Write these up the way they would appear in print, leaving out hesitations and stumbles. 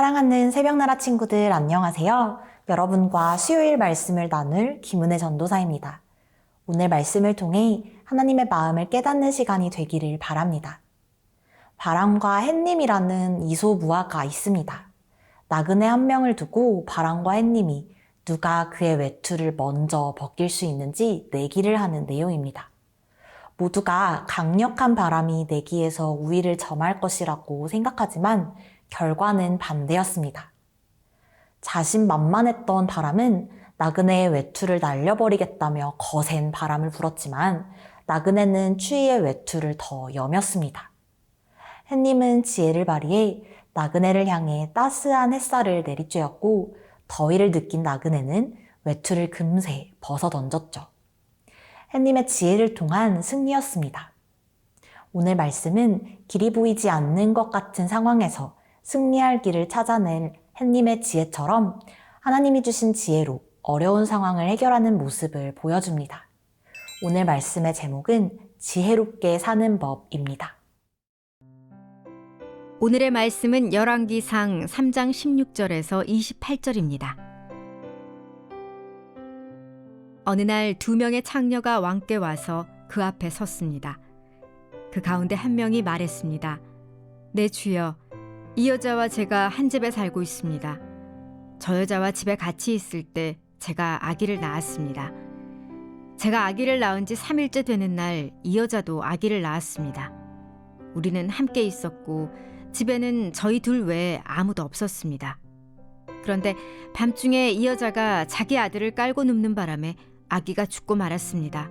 사랑하는 새벽나라 친구들 안녕하세요. 여러분과 수요일 말씀을 나눌 김은혜 전도사입니다. 오늘 말씀을 통해 하나님의 마음을 깨닫는 시간이 되기를 바랍니다. 바람과 햇님이라는 이소무화가 있습니다. 나그네 한 명을 두고 바람과 햇님이 누가 그의 외투를 먼저 벗길 수 있는지 내기를 하는 내용입니다. 모두가 강력한 바람이 내기에서 우위를 점할 것이라고 생각하지만 결과는 반대였습니다. 자신만만했던 바람은 나그네의 외투를 날려버리겠다며 거센 바람을 불었지만 나그네는 추위의 외투를 더 여몄습니다. 햇님은 지혜를 발휘해 나그네를 향해 따스한 햇살을 내리쬐었고 더위를 느낀 나그네는 외투를 금세 벗어던졌죠. 햇님의 지혜를 통한 승리였습니다. 오늘 말씀은 길이 보이지 않는 것 같은 상황에서 승리할 길을 찾아낼 햇님의 지혜처럼 하나님이 주신 지혜로 어려운 상황을 해결하는 모습을 보여줍니다. 오늘 말씀의 제목은 지혜롭게 사는 법입니다. 오늘의 말씀은 열왕기상 3장 16절에서 28절입니다. 어느 날 2명의 창녀가 왕께 와서 그 앞에 섰습니다. 그 가운데 한 명이 말했습니다. 내 주여, 이 여자와 제가 한 집에 살고 있습니다. 저 여자와 집에 같이 있을 때 제가 아기를 낳았습니다. 제가 아기를 낳은 지 3일째 되는 날 이 여자도 아기를 낳았습니다. 우리는 함께 있었고 집에는 저희 둘 외에 아무도 없었습니다. 그런데 밤중에 이 여자가 자기 아들을 깔고 눕는 바람에 아기가 죽고 말았습니다.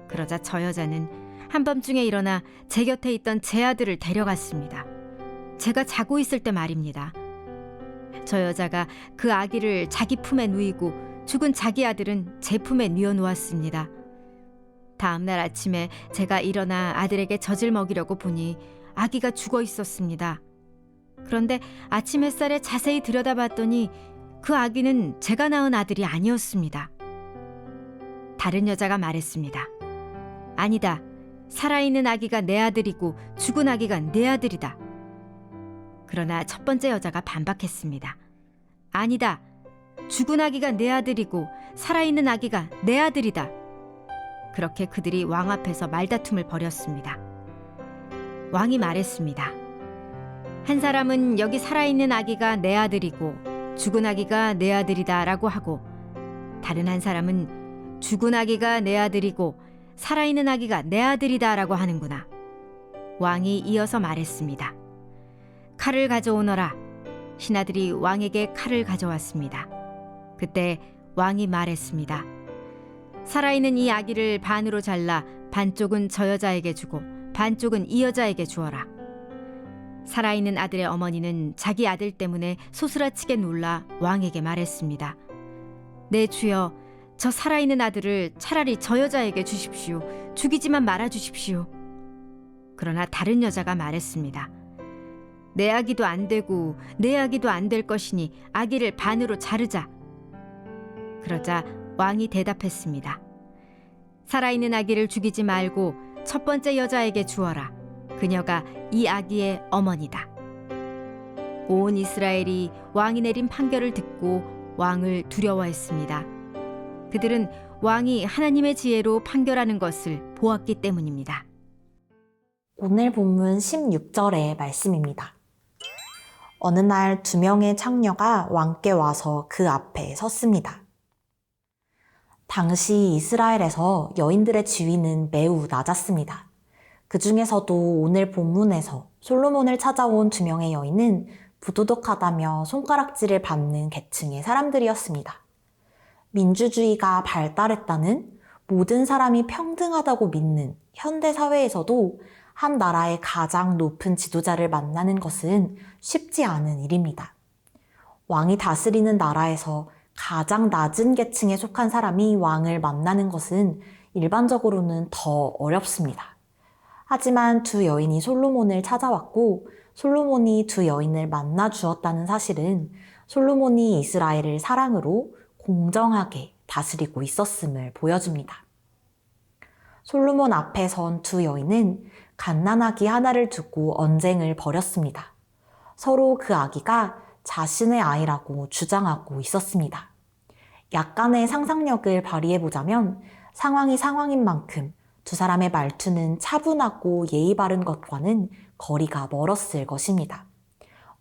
그러자 저 여자는 한밤중에 일어나 제 곁에 있던 제 아들을 데려갔습니다. 제가 자고 있을 때 말입니다. 저 여자가 그 아기를 자기 품에 누이고 죽은 자기 아들은 제 품에 뉘어 놓았습니다. 다음 날 아침에 제가 일어나 아들에게 젖을 먹이려고 보니 아기가 죽어 있었습니다. 그런데 아침 햇살에 자세히 들여다봤더니 그 아기는 제가 낳은 아들이 아니었습니다. 다른 여자가 말했습니다. 아니다. 살아있는 아기가 내 아들이고 죽은 아기가 내 아들이다. 그러나 첫 번째 여자가 반박했습니다. 아니다. 죽은 아기가 내 아들이고 살아있는 아기가 내 아들이다. 그렇게 그들이 왕 앞에서 말다툼을 벌였습니다. 왕이 말했습니다. 한 사람은 여기 살아있는 아기가 내 아들이고 죽은 아기가 내 아들이다 라고 하고 다른 한 사람은 죽은 아기가 내 아들이고 살아있는 아기가 내 아들이다 라고 하는구나. 왕이 이어서 말했습니다. 칼을 가져오너라. 신하들이 왕에게 칼을 가져왔습니다. 그때 왕이 말했습니다. 살아있는 이 아기를 반으로 잘라 반쪽은 저 여자에게 주고 반쪽은 이 여자에게 주어라. 살아있는 아들의 어머니는 자기 아들 때문에 소스라치게 놀라 왕에게 말했습니다. 내 주여, 저 살아있는 아들을 차라리 저 여자에게 주십시오. 죽이지만 말아 주십시오. 그러나 다른 여자가 말했습니다. 내 아기도 안 되고 내 아기도 안 될 것이니 아기를 반으로 자르자. 그러자 왕이 대답했습니다. 살아있는 아기를 죽이지 말고 첫 번째 여자에게 주어라. 그녀가 이 아기의 어머니다. 온 이스라엘이 왕이 내린 판결을 듣고 왕을 두려워했습니다. 그들은 왕이 하나님의 지혜로 판결하는 것을 보았기 때문입니다. 오늘 본문 16절의 말씀입니다. 어느 날 2명의 창녀가 왕께 와서 그 앞에 섰습니다. 당시 이스라엘에서 여인들의 지위는 매우 낮았습니다. 그 중에서도 오늘 본문에서 솔로몬을 찾아온 2명의 여인은 부도덕하다며 손가락질을 받는 계층의 사람들이었습니다. 민주주의가 발달했다는, 모든 사람이 평등하다고 믿는 현대 사회에서도 한 나라의 가장 높은 지도자를 만나는 것은 쉽지 않은 일입니다. 왕이 다스리는 나라에서 가장 낮은 계층에 속한 사람이 왕을 만나는 것은 일반적으로는 더 어렵습니다. 하지만 2 여인이 솔로몬을 찾아왔고 솔로몬이 2 여인을 만나 주었다는 사실은 솔로몬이 이스라엘을 사랑으로 공정하게 다스리고 있었음을 보여줍니다. 솔로몬 앞에 선 2 여인은 갓난아기 하나를 두고 언쟁을 벌였습니다. 서로 그 아기가 자신의 아이라고 주장하고 있었습니다. 약간의 상상력을 발휘해보자면 상황이 상황인 만큼 두 사람의 말투는 차분하고 예의 바른 것과는 거리가 멀었을 것입니다.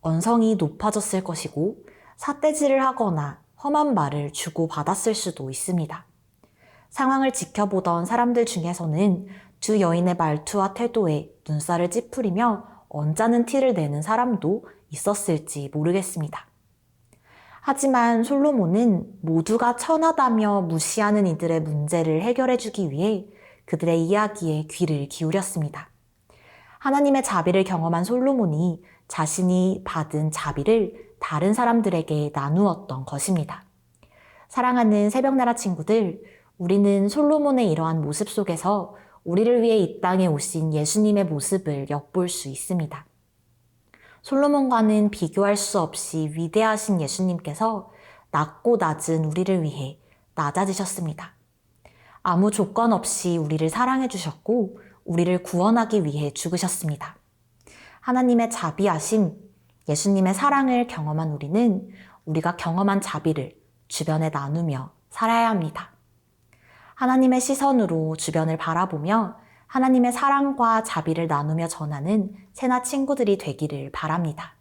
언성이 높아졌을 것이고 삿대질을 하거나 험한 말을 주고받았을 수도 있습니다. 상황을 지켜보던 사람들 중에서는 두 여인의 말투와 태도에 눈살을 찌푸리며 언짢은 티를 내는 사람도 있었을지 모르겠습니다. 하지만 솔로몬은 모두가 천하다며 무시하는 이들의 문제를 해결해주기 위해 그들의 이야기에 귀를 기울였습니다. 하나님의 자비를 경험한 솔로몬이 자신이 받은 자비를 다른 사람들에게 나누었던 것입니다. 사랑하는 새벽나라 친구들, 우리는 솔로몬의 이러한 모습 속에서 우리를 위해 이 땅에 오신 예수님의 모습을 엿볼 수 있습니다. 솔로몬과는 비교할 수 없이 위대하신 예수님께서 낮고 낮은 우리를 위해 낮아지셨습니다. 아무 조건 없이 우리를 사랑해 주셨고 우리를 구원하기 위해 죽으셨습니다. 하나님의 자비하심, 예수님의 사랑을 경험한 우리는 우리가 경험한 자비를 주변에 나누며 살아야 합니다. 하나님의 시선으로 주변을 바라보며 하나님의 사랑과 자비를 나누며 전하는 새나 친구들이 되기를 바랍니다.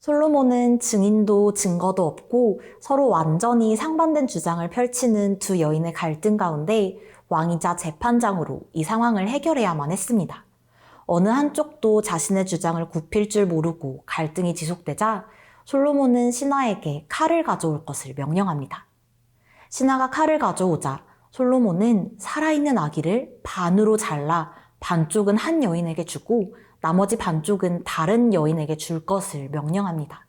솔로몬은 증인도 증거도 없고 서로 완전히 상반된 주장을 펼치는 두 여인의 갈등 가운데 왕이자 재판장으로 이 상황을 해결해야만 했습니다. 어느 한쪽도 자신의 주장을 굽힐 줄 모르고 갈등이 지속되자 솔로몬은 신하에게 칼을 가져올 것을 명령합니다. 신하가 칼을 가져오자 솔로몬은 살아있는 아기를 반으로 잘라 반쪽은 한 여인에게 주고 나머지 반쪽은 다른 여인에게 줄 것을 명령합니다.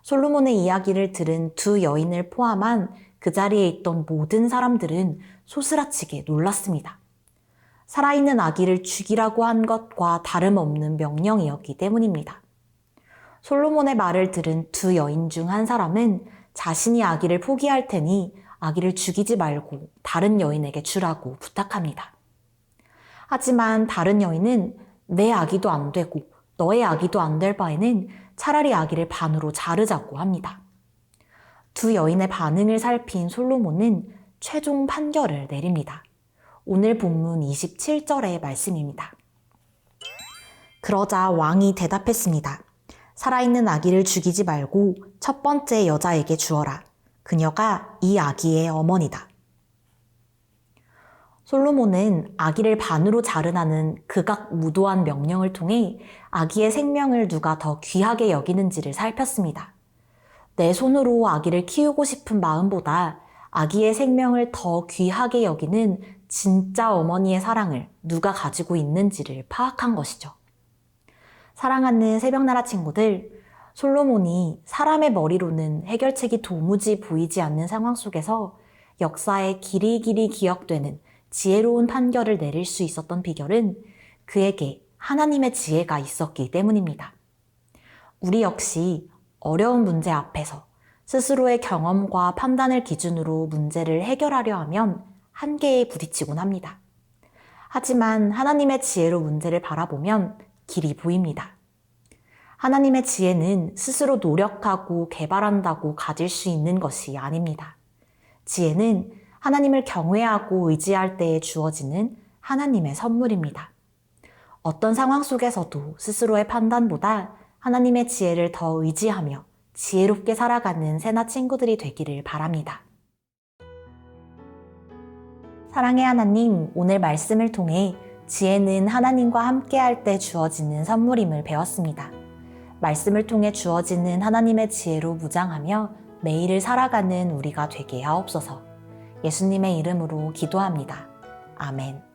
솔로몬의 이야기를 들은 두 여인을 포함한 그 자리에 있던 모든 사람들은 소스라치게 놀랐습니다. 살아있는 아기를 죽이라고 한 것과 다름없는 명령이었기 때문입니다. 솔로몬의 말을 들은 두 여인 중 한 사람은 자신이 아기를 포기할 테니 아기를 죽이지 말고 다른 여인에게 주라고 부탁합니다. 하지만 다른 여인은 내 아기도 안 되고 너의 아기도 안 될 바에는 차라리 아기를 반으로 자르자고 합니다. 두 여인의 반응을 살핀 솔로몬은 최종 판결을 내립니다. 오늘 본문 27절의 말씀입니다. 그러자 왕이 대답했습니다. 살아있는 아기를 죽이지 말고 첫 번째 여자에게 주어라. 그녀가 이 아기의 어머니다. 솔로몬은 아기를 반으로 자르라는 극악무도한 명령을 통해 아기의 생명을 누가 더 귀하게 여기는지를 살폈습니다. 내 손으로 아기를 키우고 싶은 마음보다 아기의 생명을 더 귀하게 여기는 진짜 어머니의 사랑을 누가 가지고 있는지를 파악한 것이죠. 사랑하는 새벽나라 친구들, 솔로몬이 사람의 머리로는 해결책이 도무지 보이지 않는 상황 속에서 역사에 길이길이 기억되는 지혜로운 판결을 내릴 수 있었던 비결은 그에게 하나님의 지혜가 있었기 때문입니다. 우리 역시 어려운 문제 앞에서 스스로의 경험과 판단을 기준으로 문제를 해결하려 하면 한계에 부딪히곤 합니다. 하지만 하나님의 지혜로 문제를 바라보면 길이 보입니다. 하나님의 지혜는 스스로 노력하고 개발한다고 가질 수 있는 것이 아닙니다. 지혜는 하나님을 경외하고 의지할 때에 주어지는 하나님의 선물입니다. 어떤 상황 속에서도 스스로의 판단보다 하나님의 지혜를 더 의지하며 지혜롭게 살아가는 새나 친구들이 되기를 바랍니다. 사랑의 하나님, 오늘 말씀을 통해 지혜는 하나님과 함께할 때 주어지는 선물임을 배웠습니다. 말씀을 통해 주어지는 하나님의 지혜로 무장하며 매일을 살아가는 우리가 되게 하옵소서. 예수님의 이름으로 기도합니다. 아멘.